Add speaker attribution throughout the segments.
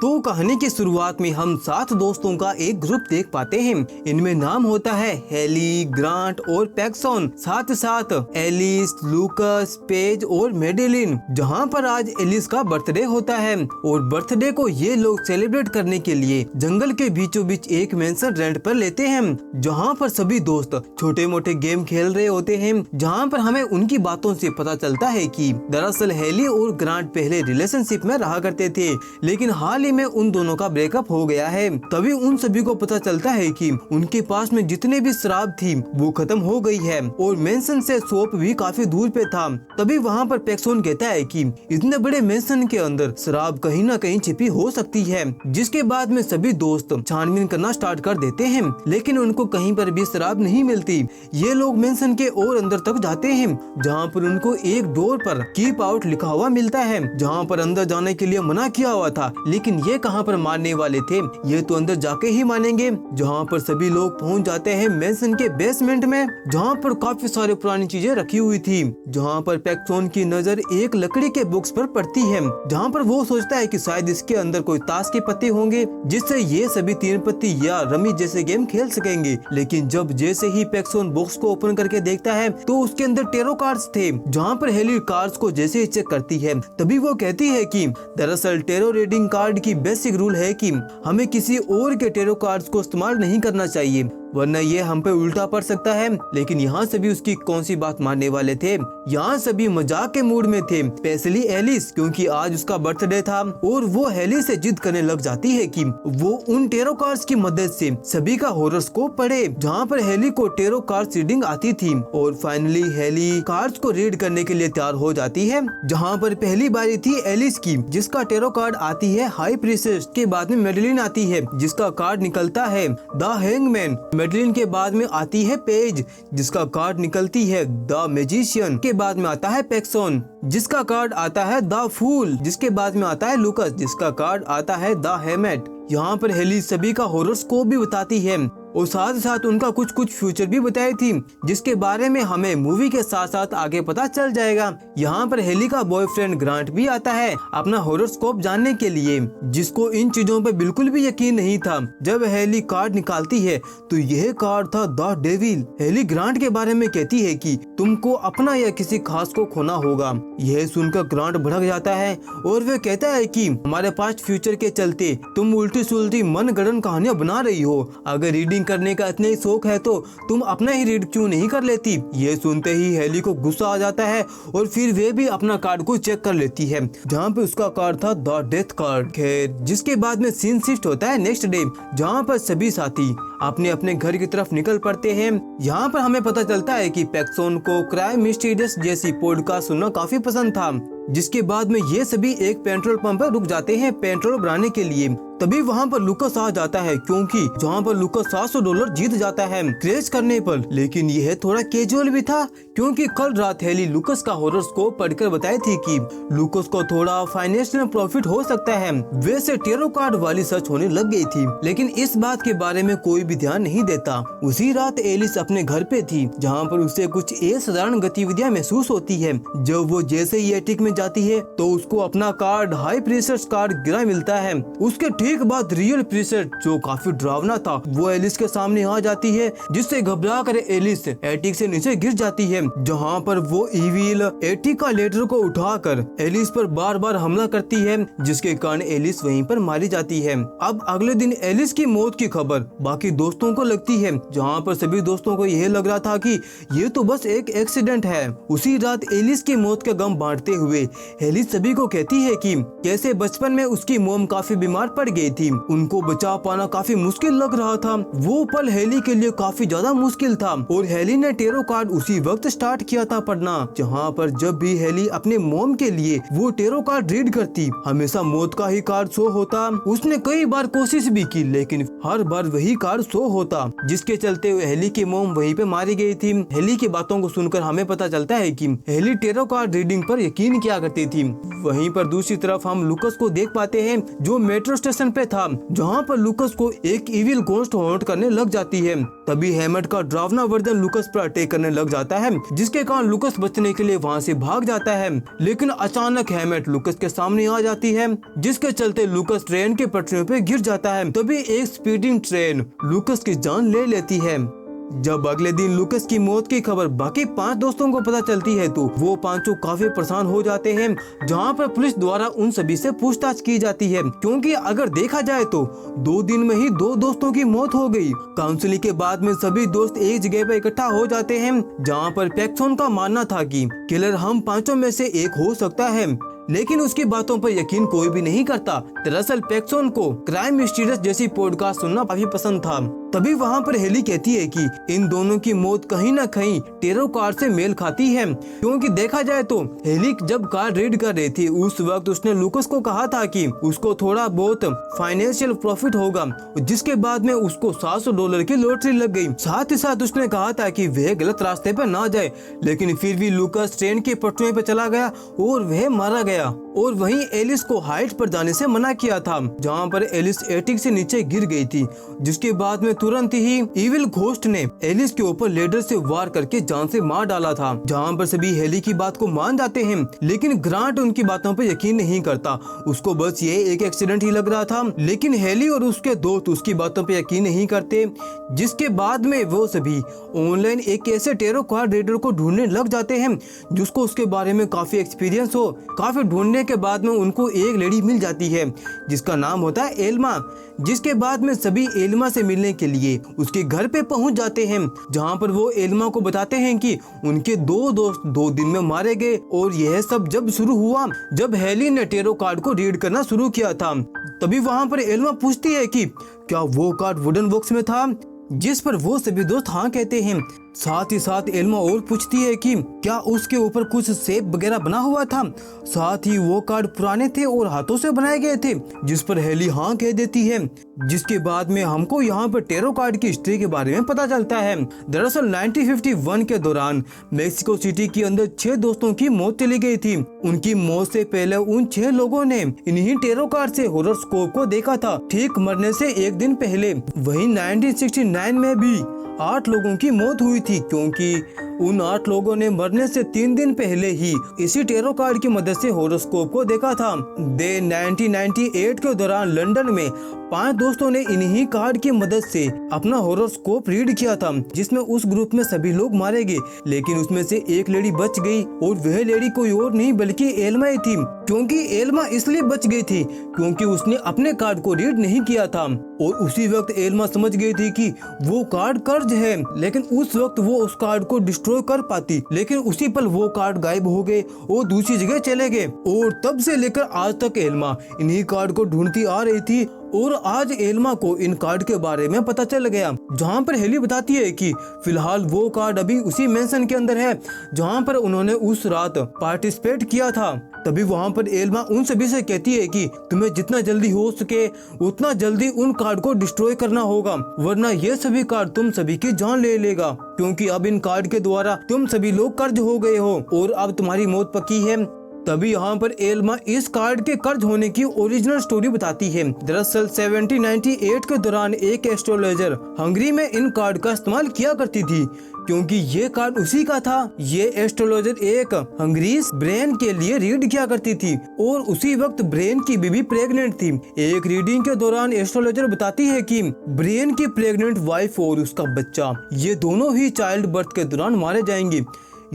Speaker 1: तो कहानी की शुरुआत में हम 7 दोस्तों का एक ग्रुप देख पाते हैं। इनमें नाम होता है हेली, ग्रांट और पैक्सन। साथ साथ एलिस, लूकस, पेज और मेडेलिन। जहां पर आज एलिस का बर्थडे होता है और बर्थडे को ये लोग सेलिब्रेट करने के लिए जंगल के बीचों बीच एक मेंशन रेंट पर लेते हैं। जहां पर सभी दोस्त छोटे मोटे गेम खेल रहे होते हैं। जहां पर हमें उनकी बातों से पता चलता है कि दरअसल हेली और ग्रांट पहले रिलेशनशिप में रहा करते थे, लेकिन हाल में उन दोनों का ब्रेकअप हो गया है। तभी उन सभी को पता चलता है कि उनके पास में जितने भी शराब थी वो खत्म हो गई है और मेंशन से शॉप भी काफी दूर पे था। तभी वहाँ पर पैक्सन कहता है कि इतने बड़े मेंशन के अंदर शराब कहीं ना कहीं छिपी हो सकती है। जिसके बाद में सभी दोस्त छानबीन करना स्टार्ट कर देते हैं, लेकिन उनको कहीं पर भी शराब नहीं मिलती। ये लोग मेंशन के और अंदर तक जाते हैं, जहाँ पर उनको एक डोर पर कीप आउट लिखा हुआ मिलता है, जहाँ पर अंदर जाने के लिए मना किया हुआ था। लेकिन ये कहाँ पर मानने वाले थे, ये तो अंदर जाके ही मानेंगे। जहाँ पर सभी लोग पहुँच जाते हैं मेंशन के बेसमेंट में, जहाँ पर काफी सारी पुरानी चीजें रखी हुई थी। जहाँ पर पैक्सन की नजर एक लकड़ी के बॉक्स पर पड़ती है, जहाँ पर वो सोचता है कि शायद इसके अंदर कोई ताश के पत्ते होंगे, जिससे ये सभी 3 पत्ती या रमी जैसे गेम खेल सकेंगे। लेकिन जब जैसे ही पैक्सन बॉक्स को ओपन करके देखता है तो उसके अंदर टेरो कार्ड्स थे। जहाँ पर हेली कार्ड्स को जैसे ही चेक करती है, तभी वो कहती है कि दरअसल टेरो रीडिंग कार्ड की बेसिक रूल है कि हमें किसी और के टेरो कार्ड्स को इस्तेमाल नहीं करना चाहिए, वरना ये हम पे उल्टा पड़ सकता है। लेकिन यहाँ सभी उसकी कौन सी बात मानने वाले थे। यहाँ सभी मजाक के मूड में थे, स्पेशली एलिस, क्योंकि आज उसका बर्थडे था और वो हेली से जिद करने लग जाती है कि वो उन टेरो कार्ड्स की मदद से सभी का हॉरोस्कोप पढ़े। जहाँ पर हेली को टेरो कार्ड्स रीडिंग आती थी और फाइनली हेली कार्ड्स को रीड करने के लिए तैयार हो जाती है। जहाँ पर पहली बारी थी एलिस की, जिसका टेरो कार्ड आती है हाई प्रीसेस। के बाद में मेडेलिन आती है, जिसका कार्ड निकलता है द हैंगमैन। मेडेलिन के बाद में आती है पेज, जिसका कार्ड निकलती है द मैजिशियन। के बाद में आता है पैक्सन, जिसका कार्ड आता है द फूल। जिसके बाद में आता है लूकस, जिसका कार्ड आता है द हेमेट। यहाँ पर हेली सभी का हॉरोस्कोप भी बताती है और साथ साथ उनका कुछ फ्यूचर भी बताई थी, जिसके बारे में हमें मूवी के साथ साथ आगे पता चल जाएगा। यहाँ पर हेली का बॉयफ्रेंड ग्रांट भी आता है अपना हॉरोस्कोप जानने के लिए, जिसको इन चीजों पे बिल्कुल भी यकीन नहीं था। जब हेली कार्ड निकालती है तो यह कार्ड था द डेविल। हेली ग्रांट के बारे में कहती है कि तुमको अपना या किसी खास को खोना होगा। यह सुनकर ग्रांट भड़क जाता है और वह कहता है कि हमारे पास्ट फ्यूचर के चलते तुम उल्टी सुलटी मन गढ़ंत कहानियां बना रही हो। अगर रीडिंग करने का इतना ही शौक है तो तुम अपना ही रीड क्यों नहीं कर लेती। ये सुनते ही हेली को गुस्सा आ जाता है और फिर वे भी अपना कार्ड को चेक कर लेती है, जहाँ पे उसका कार्ड था द डेथ कार्ड। खैर, जिसके बाद में सीन शिफ्ट होता है नेक्स्ट डे, जहाँ पर सभी साथी अपने अपने घर की तरफ निकल पड़ते हैं। यहाँ पर हमें पता चलता है कि पैक्सन को क्राइम मिस्टीरियस जैसी पॉडकास्ट सुनना काफी पसंद था। जिसके बाद में ये सभी एक पेट्रोल पंप पर रुक जाते हैं पेट्रोल भराने के लिए। तभी वहाँ पर लूकस आ जाता है, क्योंकि जहाँ पर लूकस $700 जीत जाता है क्रेज करने पर। लेकिन यह थोड़ा कैजुअल भी था, क्योंकि कल रात हेली लूकस का हॉरोस्कोप पढ़कर बताई थी कि लूकस को थोड़ा फाइनेंशियल प्रॉफिट हो सकता है। वैसे टेरो कार्ड वाली सच होने लग गई थी, लेकिन इस बात के बारे में कोई भी ध्यान नहीं देता। उसी रात एलिस अपने घर पे थी, जहाँ पर उसे कुछ असाधारण गतिविधियाँ महसूस होती है। जब वो जैसे ही एटिक में जाती है तो उसको अपना कार्ड हाई प्रीसेस कार्ड गिरा मिलता है। उसके ठीक बाद रियल प्रीसेस, जो काफी डरावना था, वो एलिस के सामने आ जाती है, जिससे घबरा कर एलिस एटिक से नीचे गिर जाती है। जहाँ पर वो इविल एटिक का लेटर को उठाकर एलिस पर बार बार हमला करती है, जिसके कारण एलिस वहीं पर मारी जाती है। अब अगले दिन एलिस की मौत की खबर बाकी दोस्तों को लगती है, जहाँ पर सभी दोस्तों को यह लग रहा था कि ये तो बस एक एक्सीडेंट है। उसी रात एलिस की मौत का गम बांटते हुए एलिस सभी को कहती है कि कैसे बचपन में उसकी मोम काफी बीमार पड़ गई थी, उनको बचा पाना काफी मुश्किल लग रहा था। वो पल हेली के लिए काफी ज्यादा मुश्किल था और हेली ने टेरो कार्ड उसी वक्त स्टार्ट किया था पढ़ना, जहाँ पर जब भी हेली अपने मोम के लिए वो टेरो कार्ड रीड करती, हमेशा मौत का ही कार्ड शो होता। उसने कई बार कोशिश भी की, लेकिन हर बार वही कार्ड शो होता, जिसके चलते हेली की मोम वहीं पे मारी गई थी। हेली की बातों को सुनकर हमें पता चलता है कि हेली टेरो कार्ड रीडिंग पर यकीन किया करती थी। वहीं पर दूसरी तरफ हम लूकस को देख पाते हैं, जो मेट्रो स्टेशन लोकेशन पे था जहाँ पर लूकस को एक इविल घोस्ट हॉन्ट करने लग जाती है। तभी हैमट का डरावना वर्जन लूकस पर अटैक करने लग जाता है, जिसके कारण लूकस बचने के लिए वहाँ से भाग जाता है। लेकिन अचानक हैमट लूकस के सामने आ जाती है, जिसके चलते लूकस ट्रेन के पटरियों पे गिर जाता है। तभी एक स्पीडिंग ट्रेन लूकस की जान ले लेती है। जब अगले दिन लूकस की मौत की खबर बाकी 5 दोस्तों को पता चलती है तो वो पांचों काफी परेशान हो जाते हैं, जहां पर पुलिस द्वारा उन सभी से पूछताछ की जाती है, क्योंकि अगर देखा जाए तो 2 दिन में ही 2 दोस्तों की मौत हो गई। काउंसलिंग के बाद में सभी दोस्त एक जगह पर इकट्ठा हो जाते हैं, जहाँ पर पैक्सॉन का मानना था कि किलर हम 5 में से एक हो सकता है, लेकिन उसकी बातों पर यकीन कोई भी नहीं करता। दरअसल पैक्सॉन को क्राइम मिस्टीरियस जैसी पॉडकास्ट सुनना काफी पसंद था। तभी वहाँ पर हेली कहती है कि इन दोनों की मौत कहीं न कहीं टेरो कार से मेल खाती है, क्योंकि देखा जाए तो हेली जब कार रेड कर रही थी उस वक्त उसने लूकस को कहा था कि उसको थोड़ा बहुत फाइनेंशियल प्रॉफिट होगा, जिसके बाद में उसको $700 की लॉटरी लग गई। साथ ही साथ उसने कहा था कि वह गलत रास्ते पर ना जाए, लेकिन फिर भी लूकस ट्रेन के पटरियों पर चला गया और वह मारा गया। और वहीं एलिस को हाइट पर जाने से मना किया था, जहाँ पर एलिस एटिक से नीचे गिर गई थी, जिसके बाद में तुरंत ही इविल घोस्ट ने एलिस के ऊपर लेडर से वार करके जान से मार डाला था। जहाँ पर सभी हेली की बात को मान जाते हैं, लेकिन ग्रांट उनकी बातों पर यकीन नहीं करता। उसको बस ये एक एक्सीडेंट ही लग रहा था, लेकिन हेली और उसके दोस्त उसकी बातों पर यकीन नहीं करते, जिसके बाद में वो सभी ऑनलाइन एक ऐसे टेरो कार रेडर को ढूंढने लग जाते हैं जिसको उसके बारे में काफी एक्सपीरियंस हो। काफी ढूंढने के बाद में उनको एक लेडी मिल जाती है जिसका नाम होता है एल्मा, जिसके बाद में सभी एल्मा से मिलने के लिए उसके घर पे पहुंच जाते हैं, जहां पर वो एल्मा को बताते हैं कि उनके 2 दोस्त 2 दिन में मारे गए। और यह सब जब शुरू हुआ जब हेली ने टेरो कार्ड को रीड करना शुरू किया था। तभी वहां पर एल्मा पूछती है कि क्या वो कार्ड वुडन बॉक्स में था, जिस पर वो सभी दोस्त हाँ कहते हैं। साथ ही साथ एल्मा और पूछती है कि क्या उसके ऊपर कुछ सेप वगैरह बना हुआ था, साथ ही वो कार्ड पुराने थे और हाथों से बनाए गए थे, जिस पर हेली हाँ कह देती है। जिसके बाद में हमको यहाँ पर टेरो कार्ड की हिस्ट्री के बारे में पता चलता है। दरअसल 1951 के दौरान मेक्सिको सिटी के अंदर 6 दोस्तों की मौत चली गई थी। उनकी मौत से पहले उन 6 लोगों ने इन्हीं टेरो कार्ड से हॉरोस्कोप को देखा था, ठीक मरने से 1 दिन पहले। वहीं 1969 में भी 8 लोगों की मौत हुई थी, क्योंकि उन 8 लोगों ने मरने से 3 दिन पहले ही इसी टेरो कार्ड की मदद से हॉरोस्कोप को देखा था। 1998 के दौरान लंदन में 5 दोस्तों ने इन्हीं कार्ड की मदद से अपना हॉरोस्कोप रीड किया था, जिसमें उस ग्रुप में सभी लोग मारे गए, लेकिन उसमें से एक लेडी बच गई और वह लेडी कोई और नहीं बल्कि एल्मा ही थी। क्योंकि एल्मा इसलिए बच गई थी क्योंकि उसने अपने कार्ड को रीड नहीं किया था, और उसी वक्त एल्मा समझ गई थी कि वो कार्ड कर्ज है, लेकिन उस वक्त वो उस कार्ड को डिस्ट्रॉय कर पाती, लेकिन उसी पल वो कार्ड गायब हो गए और दूसरी जगह चले गए। और तब से लेकर आज तक एल्मा इन्हीं कार्ड को ढूंढती आ रही थी, और आज एल्मा को इन कार्ड के बारे में पता चल गया। जहां पर हेली बताती है कि फिलहाल वो कार्ड अभी उसी मेंशन के अंदर है जहां पर उन्होंने उस रात पार्टिसिपेट किया था। तभी वहां पर एल्मा उन सभी से कहती है कि तुम्हें जितना जल्दी हो सके उतना जल्दी उन कार्ड को डिस्ट्रॉय करना होगा, वरना ये सभी कार्ड तुम सभी की जान ले लेगा, क्योंकि अब इन कार्ड के द्वारा तुम सभी लोग कर्ज हो गए हो और अब तुम्हारी मौत पक्की है। तभी यहाँ पर एल्मा इस कार्ड के कर्ज होने की ओरिजिनल स्टोरी बताती है। दरअसल 1798 के दौरान एक एस्ट्रोलॉजर हंगरी में इन कार्ड का इस्तेमाल किया करती थी, क्योंकि ये कार्ड उसी का था। ये एस्ट्रोलॉजर एक हंगरीज ब्रेन के लिए रीड किया करती थी और उसी वक्त ब्रेन की बीवी प्रेग्नेंट थी। एक रीडिंग के दौरान एस्ट्रोलॉजर बताती है कि ब्रेन की प्रेग्नेंट वाइफ और उसका बच्चा ये दोनों ही चाइल्ड बर्थ के दौरान मारे जाएंगे।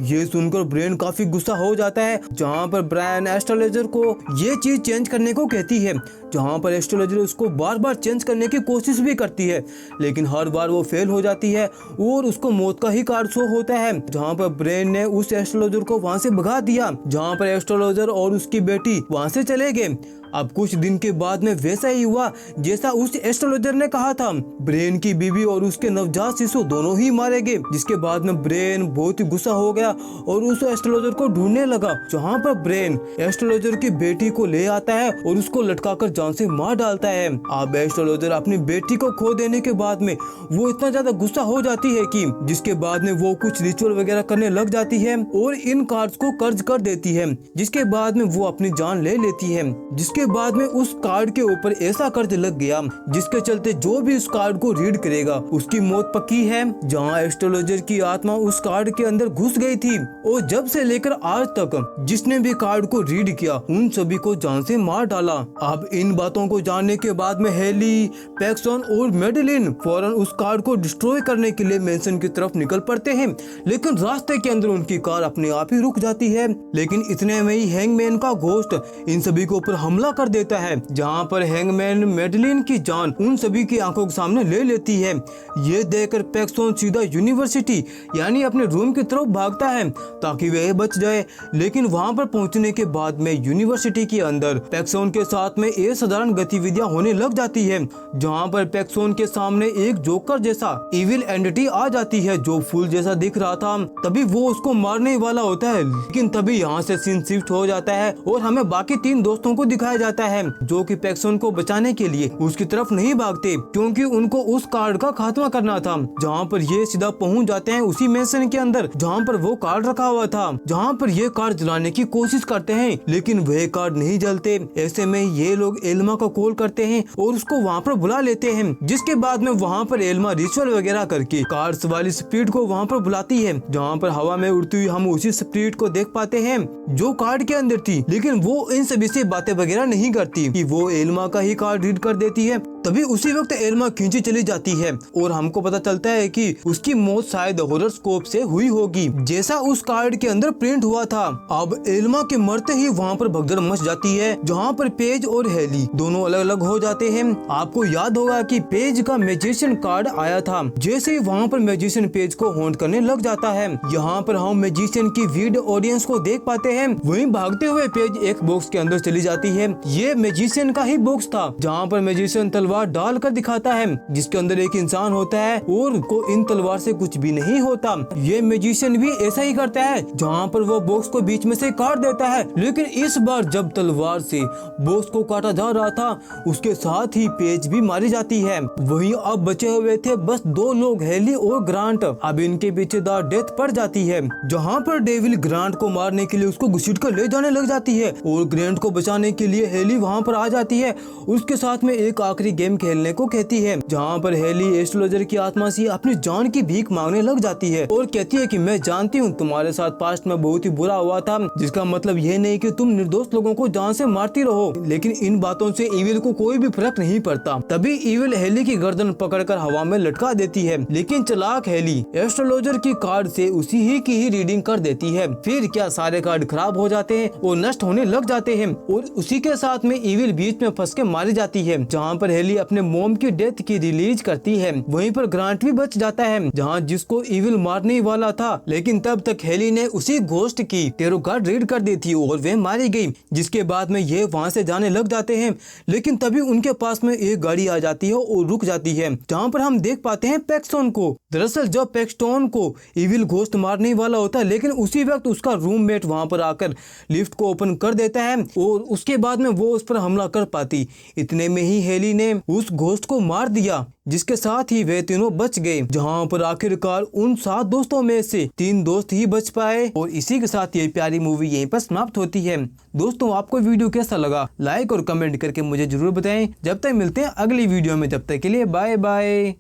Speaker 1: ये सुनकर ब्रेन काफी गुस्सा हो जाता है, जहाँ पर ब्रायन एस्ट्रोलॉजर को ये चीज चेंज करने को कहती है, जहाँ पर एस्ट्रोलॉजर उसको बार बार चेंज करने की कोशिश भी करती है, लेकिन हर बार वो फेल हो जाती है और उसको मौत का ही कार्ड शो होता है। जहाँ पर ब्रेन ने उस एस्ट्रोलॉजर को वहाँ से भगा दिया, जहाँ पर एस्ट्रोलॉजर और उसकी बेटी वहाँ से चले गए। अब कुछ दिन के बाद में वैसा ही हुआ जैसा उस एस्ट्रोलॉजर ने कहा था। ब्रेन की बीवी और उसके नवजात शिशु दोनों ही मारे गए, जिसके बाद में ब्रेन बहुत ही गुस्सा हो गया और उस एस्ट्रोलॉजर को ढूंढने लगा। जहाँ पर ब्रेन एस्ट्रोलॉजर की बेटी को ले आता है और उसको लटकाकर जान से मार डालता है। अब एस्ट्रोलॉजर अपनी बेटी को खो देने के बाद में वो इतना ज्यादा गुस्सा हो जाती है कि जिसके बाद में वो कुछ रिचुअल वगैरह करने लग जाती है और इन कार्ड्स को कर्ज कर देती है, जिसके बाद में वो अपनी जान ले लेती है। जिसके उसके बाद में उस कार्ड के ऊपर ऐसा कर्ज लग गया जिसके चलते जो भी उस कार्ड को रीड करेगा उसकी मौत पक्की है। जहाँ एस्ट्रोलॉजर की आत्मा उस कार्ड के अंदर घुस गई थी और जब से लेकर आज तक जिसने भी कार्ड को रीड किया उन सभी को जान से मार डाला। अब इन बातों को जानने के बाद में हेली, पैक्सन और मेडेलिन फौरन उस कार्ड को डिस्ट्रॉय करने के लिए मैंसन की तरफ निकल पड़ते हैं, लेकिन रास्ते के अंदर उनकी कार अपने आप ही रुक जाती है। लेकिन इतने में ही हैंगमैन का घोस्ट इन सभी के ऊपर हमला कर देता है, जहाँ पर हैंगमैन मेडेलिन की जान उन सभी की आंखों के सामने ले लेती है। ये देखकर पैक्सन सीधा यूनिवर्सिटी यानी अपने रूम की तरफ भागता है ताकि वह बच जाए। लेकिन वहाँ पर पहुँचने के बाद में यूनिवर्सिटी के अंदर पैक्सन के साथ में असाधारण गतिविधियां होने लग जाती है, जहाँ पर पैक्सन के सामने एक जोकर जैसा इविल एंटिटी आ जाती है जो फूल जैसा दिख रहा था। तभी वो उसको मारने वाला होता है, लेकिन तभी यहाँ से सीन शिफ्ट हो जाता है और हमें बाकी 3 दोस्तों को दिखाया जाता है जो कि पैक्सन को बचाने के लिए उसकी तरफ नहीं भागते क्योंकि उनको उस कार्ड का खात्मा करना था। जहाँ पर ये सीधा पहुँच जाते हैं उसी मैंसन के अंदर जहाँ पर वो कार्ड रखा हुआ था, जहाँ पर ये कार्ड जलाने की कोशिश करते हैं लेकिन वह कार्ड नहीं जलते। ऐसे में ये लोग एल्मा को कॉल करते हैं और उसको वहाँ पर बुला लेते हैं, जिसके बाद में वहाँ पर एल्मा रिचुअल वगैरह करके कार्ड्स वाली स्पिरिट को वहाँ पर बुलाती है, जहाँ पर हवा में उड़ती हुई हम उसी स्पिरिट को देख पाते हैं जो कार्ड के अंदर थी। लेकिन वो इन सभी से बातें वगैरह नहीं करती कि वो एल्मा का ही कार्ड रीड कर देती है। तभी उसी वक्त एल्मा खींची चली जाती है और हमको पता चलता है कि उसकी मौत शायद हॉरोस्कोप से हुई होगी जैसा उस कार्ड के अंदर प्रिंट हुआ था। अब एल्मा के मरते ही वहाँ पर भगदड़ मच जाती है, जहाँ पर पेज और हेली दोनों अलग अलग हो जाते हैं। आपको याद होगा कि पेज का मैजिशियन कार्ड आया था, जैसे ही वहाँ पर मैजिशियन पेज को हॉन्ट करने लग जाता है। यहाँ पर हम मैजिशियन की वीडियो ऑडियंस को देख पाते हैं। वहीं भागते हुए पेज एक बॉक्स के अंदर चली जाती है। ये मैजिशियन का ही बॉक्स था, जहाँ पर मैजिशियन तलवार डाल कर दिखाता है जिसके अंदर एक इंसान होता है और को इन तलवार से कुछ भी नहीं होता। ये मैजिशियन भी ऐसा ही करता है, जहाँ पर वो बॉक्स को बीच में से काट देता है। लेकिन इस बार जब तलवार से बॉक्स को काटा जा रहा था उसके साथ ही पेज भी मारी जाती है। वहीं अब बचे हुए थे बस 2 लोग, हेली और ग्रांट। अब इनके पीछे द डेथ पड़ जाती है, जहाँ पर डेविल ग्रांट को मारने के लिए उसको घसीट कर ले जाने लग जाती है और ग्रांट को बचाने के लिए हेली वहाँ पर आ जाती है। उसके साथ में एक आखिरी गेम खेलने को कहती है, जहाँ पर हेली एस्ट्रोलॉजर की आत्मा से अपनी जान की भीख मांगने लग जाती है और कहती है कि मैं जानती हूँ तुम्हारे साथ पास्ट में बहुत ही बुरा हुआ था, जिसका मतलब ये नहीं कि तुम निर्दोष लोगों को जान से मारती रहो। लेकिन इन बातों से इविल को कोई भी फर्क नहीं पड़ता। तभी इविल हेली की गर्दन पकड़कर हवा में लटका देती है, लेकिन चालाक हेली एस्ट्रोलॉजर की कार्ड से उसी ही की ही रीडिंग कर देती है। फिर क्या सारे कार्ड खराब हो जाते हैं और नष्ट होने लग जाते हैं और उसी के साथ में इविल बीच में फंस के मारी जाती है। जहाँ पर हेली अपने मोम की डेथ की रिलीज करती है, वहीं पर ग्रांट भी बच जाता है, जहाँ जिसको इविल मारने वाला था। लेकिन तब तक हेली ने उसी घोस्ट की टेरो कार्ड रीड कर दी थी और वह मारी गई, जिसके बाद में ये वहाँ से जाने लग जाते हैं। लेकिन तभी उनके पास में एक गाड़ी आ जाती है और रुक जाती है, जहाँ पर हम देख पाते हैं पैक्सन को। दरअसल जब पैक्सन को इविल घोस्ट मारने वाला होता है, लेकिन उसी वक्त उसका रूममेट वहाँ पर आकर लिफ्ट को ओपन कर देता है और उसके बाद में वो उस पर हमला कर पाती। इतने में ही हेली ने उस घोस्ट को मार दिया, जिसके साथ ही वे तीनों बच गए। जहाँ पर आखिरकार उन 7 दोस्तों में से 3 दोस्त ही बच पाए और इसी के साथ ये प्यारी मूवी यहीं पर समाप्त होती है। दोस्तों, आपको वीडियो कैसा लगा लाइक और कमेंट करके मुझे जरूर बताएं। जब तक मिलते हैं अगली वीडियो में, जब तक के लिए बाय बाय।